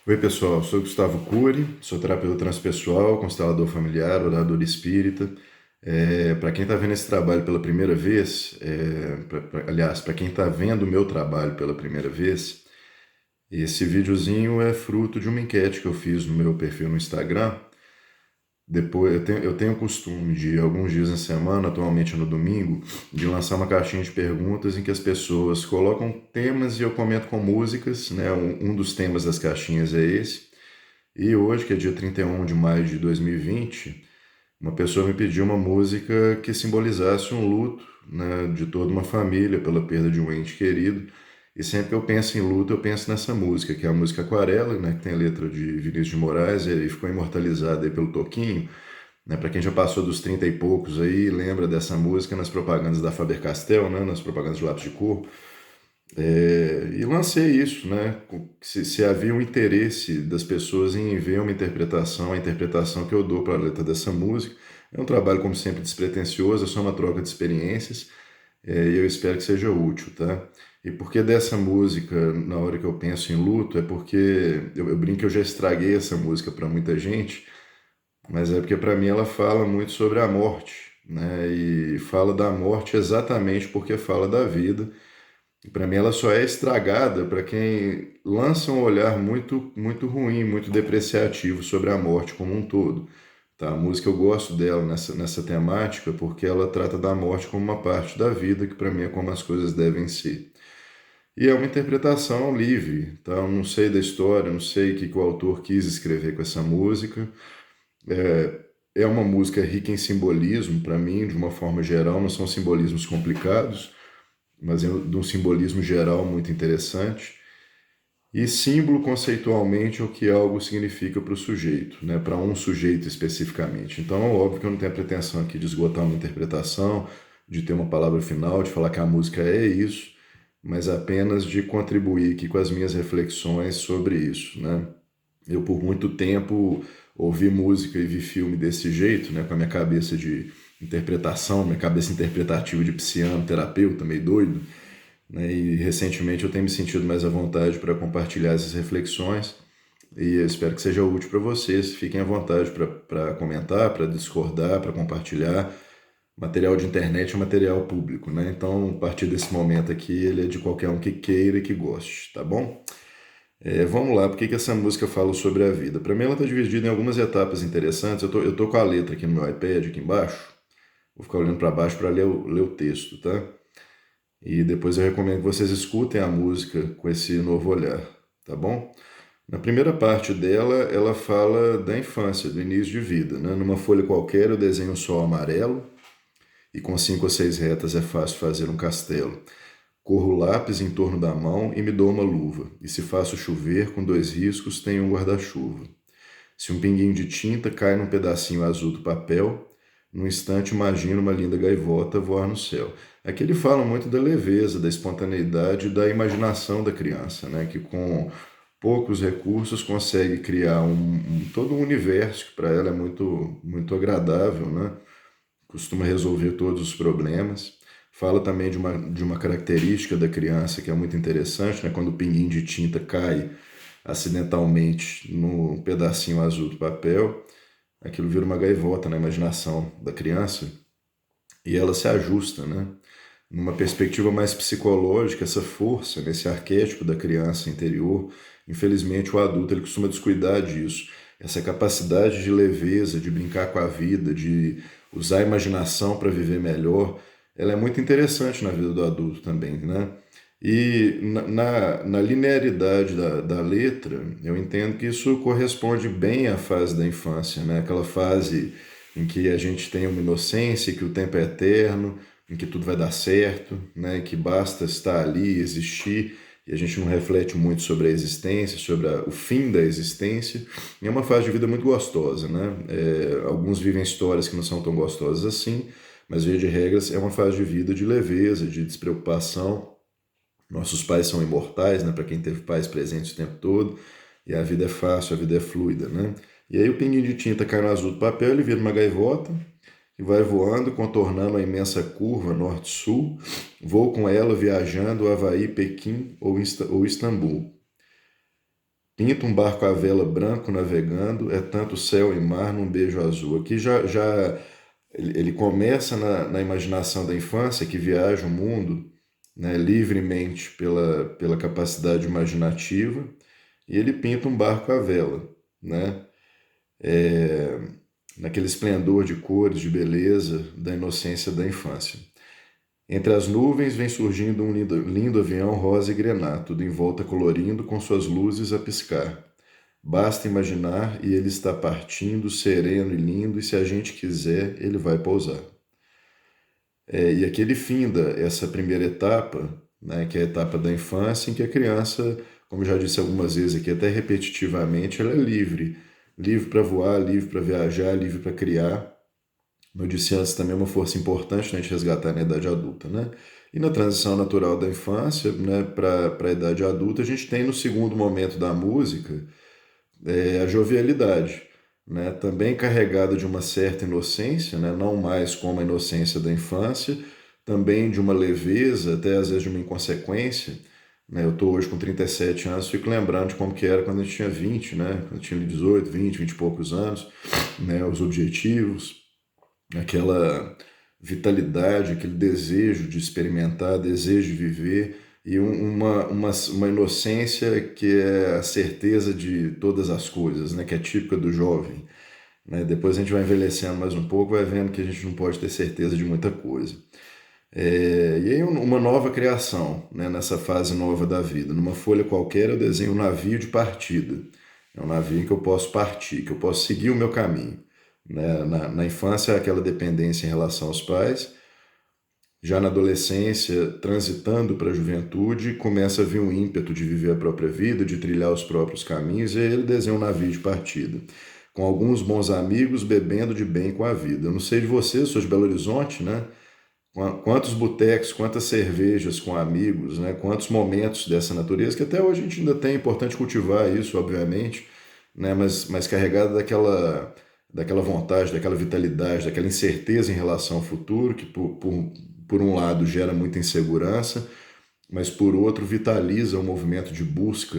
Oi, pessoal. Sou Gustavo Cury, sou terapeuta transpessoal, constelador familiar, orador espírita. Para quem está vendo esse trabalho pela primeira vez, aliás, para quem está vendo o meu trabalho pela primeira vez, esse videozinho é fruto de uma enquete que eu fiz no meu perfil no Instagram. Depois, eu tenho o costume de, alguns dias na semana, atualmente no domingo, de lançar uma caixinha de perguntas em que as pessoas colocam temas e eu comento com músicas, né? Um dos temas das caixinhas é esse. E hoje, que é dia 31 de maio de 2020, uma pessoa me pediu uma música que simbolizasse um luto, né, de toda uma família pela perda de um ente querido. E sempre que eu penso em luto, eu penso nessa música, que é a música Aquarela, né, que tem a letra de Vinícius de Moraes, e ficou imortalizada aí pelo Toquinho. Né, para quem já passou dos 30 e poucos aí, lembra dessa música nas propagandas da Faber-Castell, né, nas propagandas de lápis de cor. E lancei isso, né? Se havia um interesse das pessoas em ver uma interpretação, a interpretação que eu dou para a letra dessa música. É um trabalho, como sempre, despretensioso, é só uma troca de experiências, e eu espero que seja útil, tá? E por que dessa música, na hora que eu penso em luto, é porque eu brinco que eu já estraguei essa música para muita gente, mas é porque para mim ela fala muito sobre a morte, né? E fala da morte exatamente porque fala da vida. E para mim ela só é estragada para quem lança um olhar muito muito ruim, muito depreciativo sobre a morte como um todo. Tá? A música eu gosto dela nessa temática porque ela trata da morte como uma parte da vida, que para mim é como as coisas devem ser. E é uma interpretação livre, tá? Eu não sei da história, não sei o que o autor quis escrever com essa música. É uma música rica em simbolismo, para mim, de uma forma geral, não são simbolismos complicados, mas é de um simbolismo geral muito interessante. E símbolo, conceitualmente, é o que algo significa para o sujeito, né? Para um sujeito especificamente. Então, é óbvio que eu não tenho a pretensão aqui de esgotar uma interpretação, de ter uma palavra final, de falar que a música é isso, mas apenas de contribuir aqui com as minhas reflexões sobre isso, né? Eu, por muito tempo, ouvi música e vi filme desse jeito, né? Com a minha cabeça de interpretação, minha cabeça interpretativa de pisciano, terapeuta, meio doido, né? E recentemente eu tenho me sentido mais à vontade para compartilhar essas reflexões e eu espero que seja útil para vocês. Fiquem à vontade para comentar, para discordar, para compartilhar. Material de internet é um material público, né? Então, a partir desse momento aqui, ele é de qualquer um que queira e que goste, tá bom? Vamos lá, por que essa música fala sobre a vida? Para mim, ela está dividida em algumas etapas interessantes. Eu tô com a letra aqui no meu iPad, aqui embaixo. Vou ficar olhando para baixo para ler o texto, tá? E depois eu recomendo que vocês escutem a música com esse novo olhar, tá bom? Na primeira parte dela, ela fala da infância, do início de vida, né? Numa folha qualquer eu desenho um sol amarelo e com 5 ou 6 retas é fácil fazer um castelo. Corro o lápis em torno da mão e me dou uma luva. E se faço chover, com 2 riscos tenho um guarda-chuva. Se um pinguinho de tinta cai num pedacinho azul do papel, num instante imagino uma linda gaivota voar no céu. Aqui ele fala muito da leveza, da espontaneidade e da imaginação da criança, né? Que com poucos recursos consegue criar todo um universo que para ela é muito, muito agradável, né? Costuma resolver todos os problemas. Fala também de uma característica da criança que é muito interessante, né? Quando o pinguinho de tinta cai acidentalmente no pedacinho azul do papel, aquilo vira uma gaivota na imaginação da criança e ela se ajusta, né? Numa perspectiva mais psicológica, essa força, esse arquétipo da criança interior, infelizmente o adulto ele costuma descuidar disso. Essa capacidade de leveza, de brincar com a vida, de usar a imaginação para viver melhor, ela é muito interessante na vida do adulto também, né? E na linearidade da letra, eu entendo que isso corresponde bem à fase da infância, né? Aquela fase em que a gente tem uma inocência, que o tempo é eterno, em que tudo vai dar certo, né? Que basta estar ali, existir, e a gente não reflete muito sobre a existência, sobre o fim da existência. E é uma fase de vida muito gostosa, né? Alguns vivem histórias que não são tão gostosas assim, mas, via de regras, é uma fase de vida de leveza, de despreocupação. Nossos pais são imortais, né? Para quem teve pais presentes o tempo todo, e a vida é fácil, a vida é fluida, né? E aí o pinguinho de tinta cai no azul do papel, ele vira uma gaivota, e vai voando, contornando a imensa curva norte-sul. Vou com ela viajando Havaí, Pequim ou Istambul. Pinta um barco à vela branco navegando, é tanto céu e mar num beijo azul. Aqui já ele começa na imaginação da infância, que viaja o mundo, né, livremente pela capacidade imaginativa, e ele pinta um barco à vela, né, naquele esplendor de cores, de beleza, da inocência da infância. Entre as nuvens vem surgindo um lindo avião rosa e grená, tudo em volta colorindo com suas luzes a piscar. Basta imaginar e ele está partindo, sereno e lindo, e se a gente quiser, ele vai pousar. E aqui ele finda essa primeira etapa, né, que é a etapa da infância, em que a criança, como já disse algumas vezes aqui, até repetitivamente, ela é livre. Livre para voar, livre para viajar, livre para criar. Como eu disse antes, também é uma força importante, né, a gente resgatar na idade adulta, né? E na transição natural da infância, né, para a idade adulta, a gente tem no segundo momento da música a jovialidade, né? Também carregada de uma certa inocência, né? Não mais como a inocência da infância, também de uma leveza, até às vezes de uma inconsequência. Né? Eu estou hoje com 37 anos, fico lembrando de como que era quando a gente tinha 20, né? Quando eu tinha 18, 20 e poucos anos, né? Os objetivos, aquela vitalidade, aquele desejo de experimentar, desejo de viver e uma inocência que é a certeza de todas as coisas, né, que é típica do jovem. Né? Depois a gente vai envelhecendo mais um pouco, vai vendo que a gente não pode ter certeza de muita coisa. E aí uma nova criação, né, nessa fase nova da vida. Numa folha qualquer eu desenho um navio de partida. É um navio em que eu posso partir, que eu posso seguir o meu caminho. Né? Na infância, aquela dependência em relação aos pais. Já na adolescência, transitando para a juventude, começa a vir um ímpeto de viver a própria vida, de trilhar os próprios caminhos, e aí ele desenha um navio de partida. Com alguns bons amigos, bebendo de bem com a vida. Eu não sei de você, sou de Belo Horizonte, né? Quantos botecos, quantas cervejas com amigos, né? Quantos momentos dessa natureza, que até hoje a gente ainda tem, é importante cultivar isso, obviamente, né? Mas carregada daquela vontade, daquela vitalidade, daquela incerteza em relação ao futuro, que por um lado gera muita insegurança, mas por outro vitaliza o movimento de busca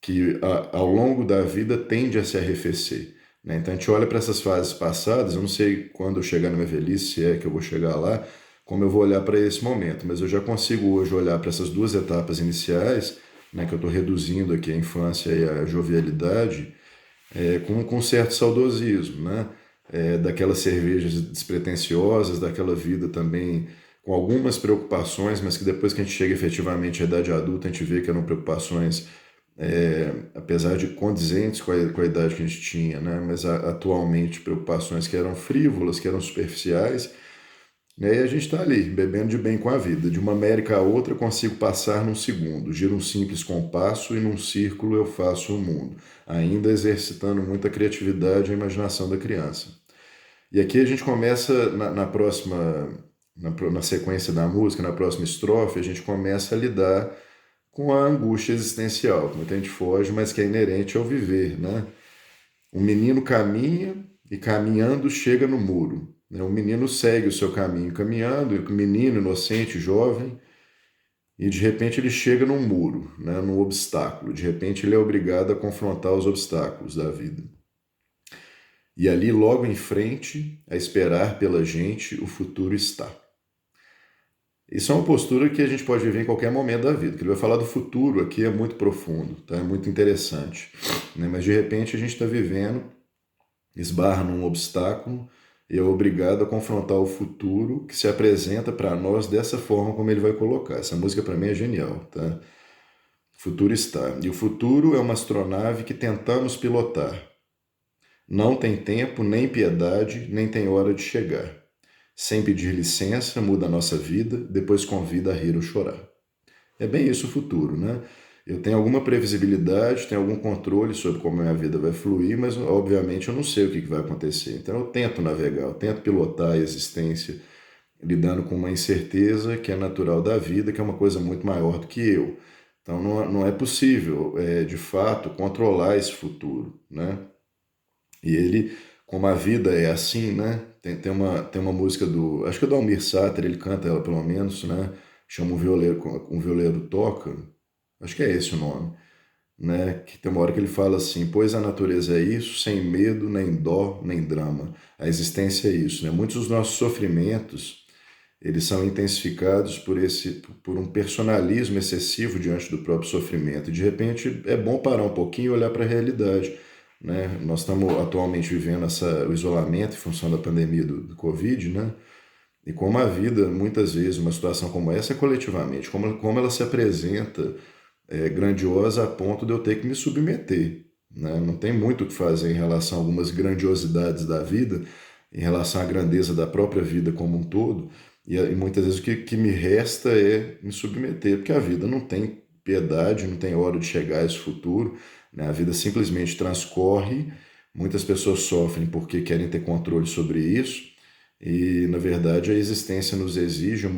que ao longo da vida tende a se arrefecer. Né? Então a gente olha para essas fases passadas, eu não sei quando eu chegar na minha velhice, se é que eu vou chegar lá, como eu vou olhar para esse momento, mas eu já consigo hoje olhar para essas duas etapas iniciais, né, que eu estou reduzindo aqui a infância e a jovialidade, com certo saudosismo, né? Daquelas cervejas despretensiosas, daquela vida também com algumas preocupações, mas que depois que a gente chega efetivamente à idade adulta, a gente vê que eram preocupações, apesar de condizentes com a idade que a gente tinha, né? Mas atualmente preocupações que eram frívolas, que eram superficiais, né? E a gente está ali, bebendo de bem com a vida. De uma América a outra, eu consigo passar num segundo. Giro um simples compasso e num círculo eu faço o mundo. Ainda exercitando muita criatividade e a imaginação da criança. E aqui a gente começa na próxima, na sequência da música, na próxima estrofe, a gente começa a lidar com a angústia existencial, que muita gente foge, mas que é inerente ao viver, né? Um menino caminha e caminhando chega no muro. Né? O menino segue o seu caminho caminhando, o menino inocente, jovem, e de repente ele chega num muro, né? Num obstáculo. De repente ele é obrigado a confrontar os obstáculos da vida. E ali, logo em frente, a esperar pela gente, o futuro está. Isso é uma postura que a gente pode viver em qualquer momento da vida. Que ele vai falar do futuro aqui é muito profundo, tá? É muito interessante. Né? Mas de repente a gente está vivendo, esbarra num obstáculo e é obrigado a confrontar o futuro que se apresenta para nós dessa forma como ele vai colocar. Essa música para mim é genial, tá? O futuro está. E o futuro é uma astronave que tentamos pilotar. Não tem tempo, nem piedade, nem tem hora de chegar. Sem pedir licença, muda a nossa vida, depois convida a rir ou chorar. É bem isso o futuro, né? Eu tenho alguma previsibilidade, tenho algum controle sobre como a minha vida vai fluir, mas obviamente eu não sei o que vai acontecer. Então eu tento navegar, eu tento pilotar a existência, lidando com uma incerteza que é natural da vida, que é uma coisa muito maior do que eu. Então não é possível, de fato, controlar esse futuro, né? E ele, como a vida é assim, né? Tem uma música do, acho que é do Almir Sater, ele canta ela pelo menos, né? Chama um violeiro toca, acho que é esse o nome. né? Que tem uma hora que ele fala assim: pois a natureza é isso, sem medo, nem dó, nem drama. A existência é isso, né? Muitos dos nossos sofrimentos, eles são intensificados por um personalismo excessivo diante do próprio sofrimento. E de repente é bom parar um pouquinho e olhar para a realidade, né? Nós estamos atualmente vivendo o isolamento em função da pandemia do Covid, né? E como a vida, muitas vezes, uma situação como essa é coletivamente, como ela se apresenta grandiosa a ponto de eu ter que me submeter, né? Não tem muito o que fazer em relação a algumas grandiosidades da vida, em relação à grandeza da própria vida como um todo, e muitas vezes que me resta é me submeter, porque a vida não tem piedade, não tem hora de chegar a esse futuro, né? A vida simplesmente transcorre, muitas pessoas sofrem porque querem ter controle sobre isso, e, na verdade, a existência nos exige um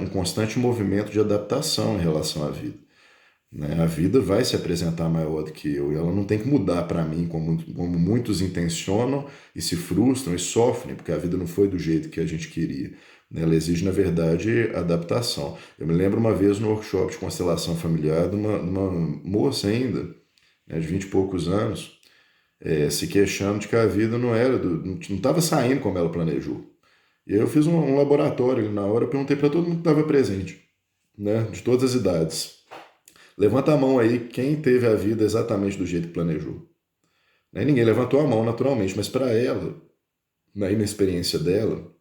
constante movimento de adaptação em relação à vida, né? A vida vai se apresentar maior do que eu e ela não tem que mudar para mim, como muitos intencionam e se frustram e sofrem, porque a vida não foi do jeito que a gente queria, né? Ela exige, na verdade, adaptação. Eu me lembro uma vez no workshop de constelação familiar de uma moça ainda, né, de 20 e poucos anos, se queixando de que a vida não estava saindo como ela planejou. E aí eu fiz um laboratório ali na hora, eu perguntei para todo mundo que estava presente, né, de todas as idades. Levanta a mão aí quem teve a vida exatamente do jeito que planejou. Né? Ninguém levantou a mão naturalmente, mas para ela, aí na experiência dela,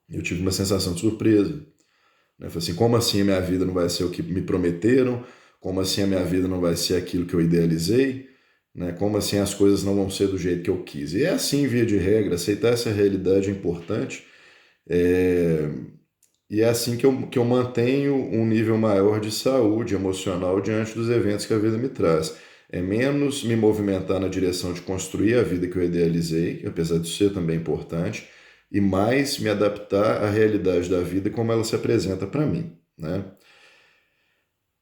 eu tive uma sensação de surpresa. Né? Falei assim, como assim a minha vida não vai ser o que me prometeram? Como assim a minha vida não vai ser aquilo que eu idealizei? Né? Como assim as coisas não vão ser do jeito que eu quis? E é assim, via de regra, aceitar essa realidade é importante. É... E é assim que eu mantenho um nível maior de saúde emocional diante dos eventos que a vida me traz. É menos me movimentar na direção de construir a vida que eu idealizei, apesar de ser também importante, e mais me adaptar à realidade da vida como ela se apresenta para mim, né?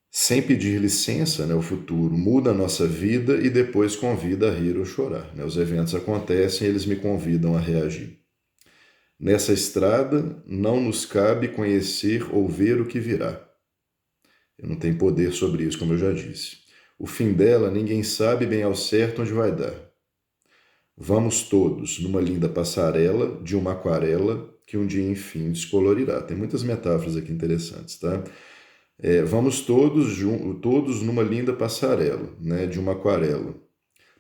Sem pedir licença, né, o futuro muda a nossa vida e depois convida a rir ou chorar, né? Os eventos acontecem e eles me convidam a reagir. Nessa estrada, não nos cabe conhecer ou ver o que virá. Eu não tenho poder sobre isso, como eu já disse. O fim dela, ninguém sabe bem ao certo onde vai dar. Vamos todos numa linda passarela de uma aquarela que um dia, enfim, descolorirá. Tem muitas metáforas aqui interessantes, tá? Vamos todos numa linda passarela, né, de uma aquarela.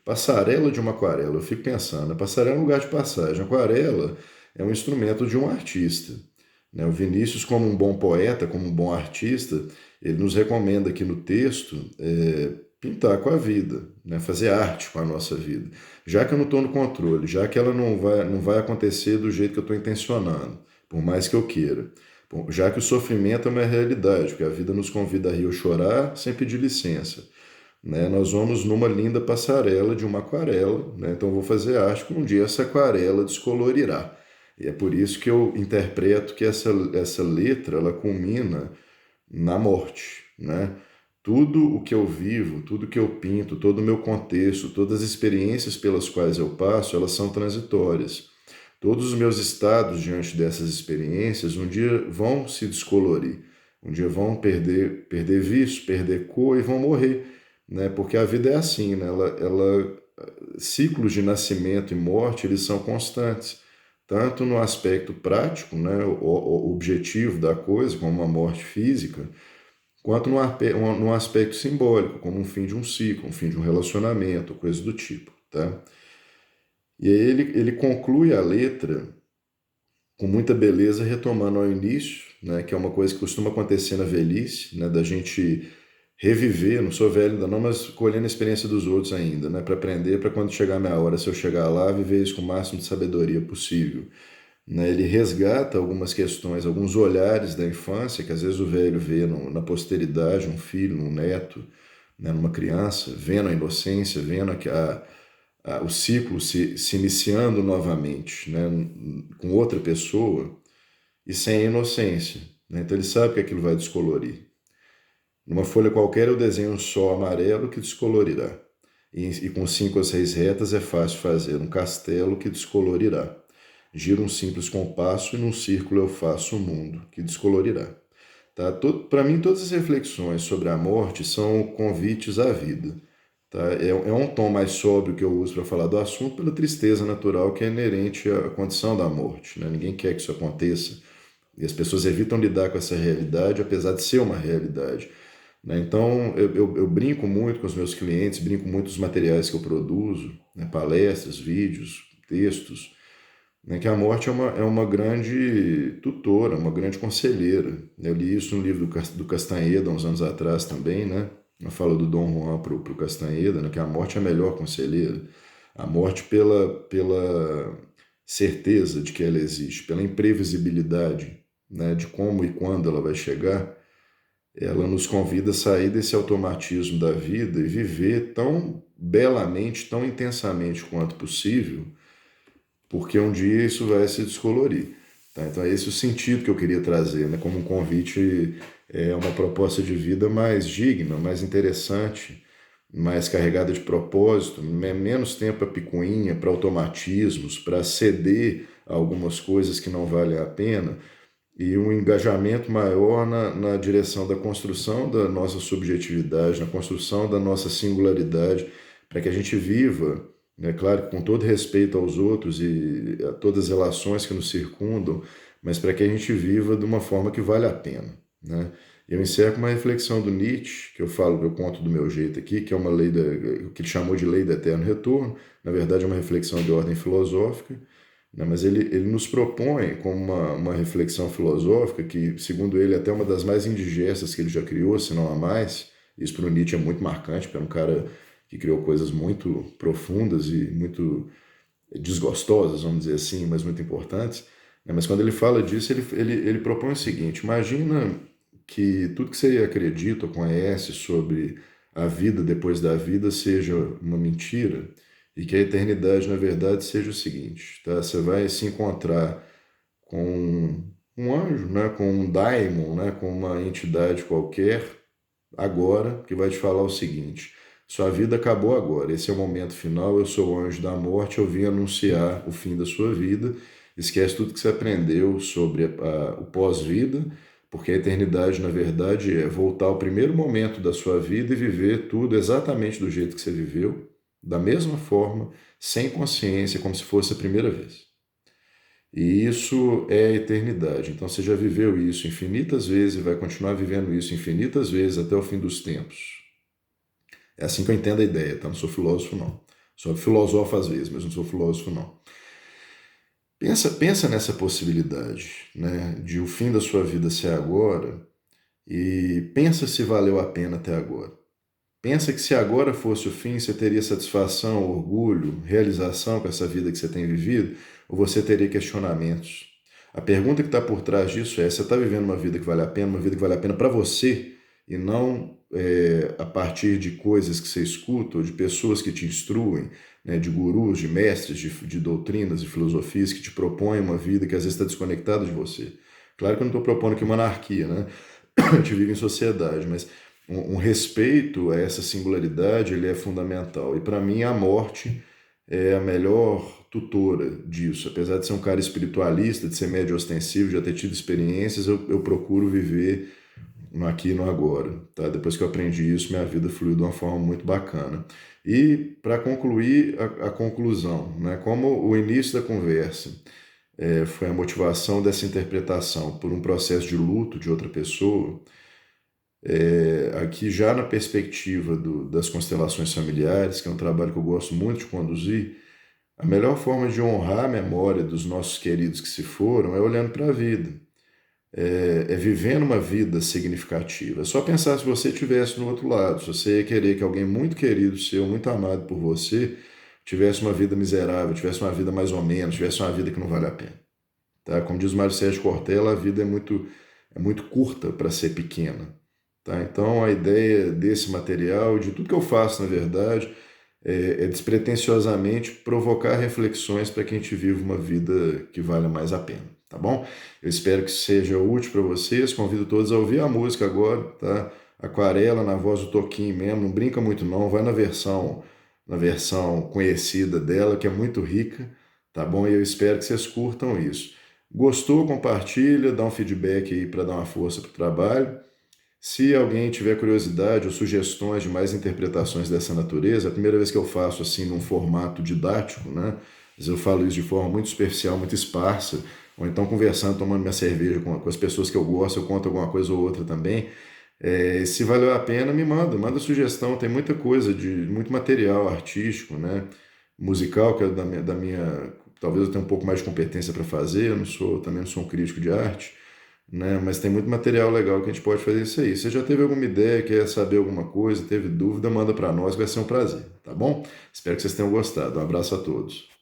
Passarela de uma aquarela, eu fico pensando, a passarela é um lugar de passagem. A aquarela é um instrumento de um artista, né? O Vinícius, como um bom poeta, como um bom artista, ele nos recomenda aqui no texto pintar com a vida, né? Fazer arte com a nossa vida. Já que eu não estou no controle, já que ela não vai acontecer do jeito que eu estou intencionando, por mais que eu queira. Bom, já que o sofrimento é uma realidade, porque a vida nos convida a rir ou chorar sem pedir licença, né? Nós vamos numa linda passarela de uma aquarela, né? Então eu vou fazer arte que um dia essa aquarela descolorirá. E é por isso que eu interpreto que essa letra ela culmina na morte, né? Tudo o que eu vivo, tudo que eu pinto, todo o meu contexto, todas as experiências pelas quais eu passo, elas são transitórias. Todos os meus estados diante dessas experiências um dia vão se descolorir, um dia vão perder vício, perder cor e vão morrer, né? Porque a vida é assim, né? Ciclos de nascimento e morte, eles são constantes, tanto no aspecto prático, né? O objetivo da coisa, como uma morte física, quanto no aspecto simbólico, como um fim de um ciclo, um fim de um relacionamento, coisa do tipo, tá? E aí ele conclui a letra com muita beleza, retomando ao início, né, que é uma coisa que costuma acontecer na velhice, né, da gente reviver, não sou velho ainda não, mas colhendo a experiência dos outros ainda, né, para aprender, para quando chegar a minha hora, se eu chegar lá, viver isso com o máximo de sabedoria possível. Né, ele resgata algumas questões, alguns olhares da infância, que às vezes o velho vê na posteridade, um filho, um neto, né, numa criança, vendo a inocência, vendo o ciclo se iniciando novamente, né, com outra pessoa e sem a inocência. Né? Então ele sabe que aquilo vai descolorir. Numa folha qualquer eu desenho um sol amarelo que descolorirá. E com 5 ou 6 retas é fácil fazer um castelo que descolorirá. Giro um simples compasso e num círculo eu faço um mundo que descolorirá. Tá? Para mim, todas as reflexões sobre a morte são convites à vida. tá? É um tom mais sóbrio que eu uso para falar do assunto pela tristeza natural que é inerente à condição da morte, né? Ninguém quer que isso aconteça. E as pessoas evitam lidar com essa realidade, apesar de ser uma realidade, né? Então, eu brinco muito com os meus clientes, brinco muito dos materiais que eu produzo, né? Palestras, vídeos, textos, né? Que a morte é uma grande tutora, uma grande conselheira. Eu li isso no livro do Castanheda, uns anos atrás também, né? Eu falo do Dom Juan para o Castanheda, né? Que a morte é a melhor conselheira. A morte pela certeza de que ela existe, pela imprevisibilidade, né? De como e quando ela vai chegar, ela nos convida a sair desse automatismo da vida e viver tão belamente, tão intensamente quanto possível, porque um dia isso vai se descolorir. Tá? Então é esse o sentido que eu queria trazer, né? Como um convite, uma proposta de vida mais digna, mais interessante, mais carregada de propósito, menos tempo para picuinha, para automatismos, para ceder a algumas coisas que não valem a pena, e um engajamento maior na direção da construção da nossa subjetividade, na construção da nossa singularidade, para que a gente viva, né, claro, com todo respeito aos outros e a todas as relações que nos circundam, mas para que a gente viva de uma forma que vale a pena, né? Eu encerro com uma reflexão do Nietzsche, que eu falo, que eu conto do meu jeito aqui, que é uma lei o que ele chamou de lei do eterno retorno. Na verdade, é uma reflexão de ordem filosófica, né? Mas ele nos propõe como uma reflexão filosófica que, segundo ele, é até uma das mais indigestas que ele já criou, se não a mais. Isso para o Nietzsche é muito marcante, porque é um cara que criou coisas muito profundas e muito desgostosas, vamos dizer assim, mas muito importantes, né? Mas quando ele fala disso, ele propõe o seguinte: imagina que tudo que você acredita ou conhece sobre a vida depois da vida seja uma mentira e que a eternidade, na verdade, seja o seguinte, tá? Você vai se encontrar com um anjo, né? Com um daimon, né? Com uma entidade qualquer agora que vai te falar o seguinte: sua vida acabou agora, esse é o momento final, eu sou o anjo da morte, eu vim anunciar o fim da sua vida, esquece tudo que você aprendeu sobre o pós-vida, porque a eternidade, na verdade, é voltar ao primeiro momento da sua vida e viver tudo exatamente do jeito que você viveu, da mesma forma, sem consciência, como se fosse a primeira vez. E isso é a eternidade. Então você já viveu isso infinitas vezes e vai continuar vivendo isso infinitas vezes até o fim dos tempos. É assim que eu entendo a ideia, tá? Não sou filósofo, não. Sou filósofo às vezes, mas não sou filósofo, não. Pensa nessa possibilidade, né? De o fim da sua vida ser agora e pensa se valeu a pena até agora. Pensa que se agora fosse o fim, você teria satisfação, orgulho, realização com essa vida que você tem vivido, ou você teria questionamentos? A pergunta que está por trás disso é: você está vivendo uma vida que vale a pena, uma vida que vale a pena para você, e não a partir de coisas que você escuta, ou de pessoas que te instruem, né, de gurus, de mestres, de doutrinas e filosofias que te propõem uma vida que às vezes está desconectada de você? Claro que eu não estou propondo aqui uma anarquia, né? A gente vive em sociedade, mas um respeito a essa singularidade ele é fundamental. E para mim a morte é a melhor tutora disso. Apesar de ser um cara espiritualista, de ser médio ostensivo, de já ter tido experiências, eu procuro viver no aqui e no agora. Tá? Depois que eu aprendi isso, minha vida fluiu de uma forma muito bacana. E para concluir a conclusão, né? Como o início da conversa foi a motivação dessa interpretação por um processo de luto de outra pessoa, aqui já na perspectiva das constelações familiares, que é um trabalho que eu gosto muito de conduzir, a melhor forma de honrar a memória dos nossos queridos que se foram é olhando para a vida, vivendo uma vida significativa. É só pensar se você estivesse no outro lado, se você ia querer que alguém muito querido seu, muito amado por você, tivesse uma vida miserável, tivesse uma vida mais ou menos, tivesse uma vida que não vale a pena. Tá? Como diz Mário Sérgio Cortella, a vida é muito curta para ser pequena. Tá? Então, a ideia desse material, de tudo que eu faço, na verdade, é despretensiosamente provocar reflexões para que a gente viva uma vida que valha mais a pena, tá bom? Eu espero que seja útil para vocês. Convido todos a ouvir a música agora, tá? Aquarela na voz do Toquinho mesmo, não brinca muito não, vai na versão conhecida dela, que é muito rica, tá bom? E eu espero que vocês curtam isso. Gostou? Compartilha, dá um feedback aí para dar uma força para o trabalho. Se alguém tiver curiosidade ou sugestões de mais interpretações dessa natureza, é a primeira vez que eu faço assim num formato didático, né? Mas eu falo isso de forma muito superficial, muito esparsa, ou então conversando, tomando minha cerveja com as pessoas que eu gosto, eu conto alguma coisa ou outra também. Se valeu a pena, manda sugestão, tem muita coisa, muito material artístico, né? Musical, que é talvez eu tenha um pouco mais de competência para fazer, eu não sou, também não sou um crítico de arte, né? Mas tem muito material legal que a gente pode fazer isso aí. Você já teve alguma ideia, quer saber alguma coisa, teve dúvida, manda para nós, vai ser um prazer, tá bom? Espero que vocês tenham gostado. Um abraço a todos.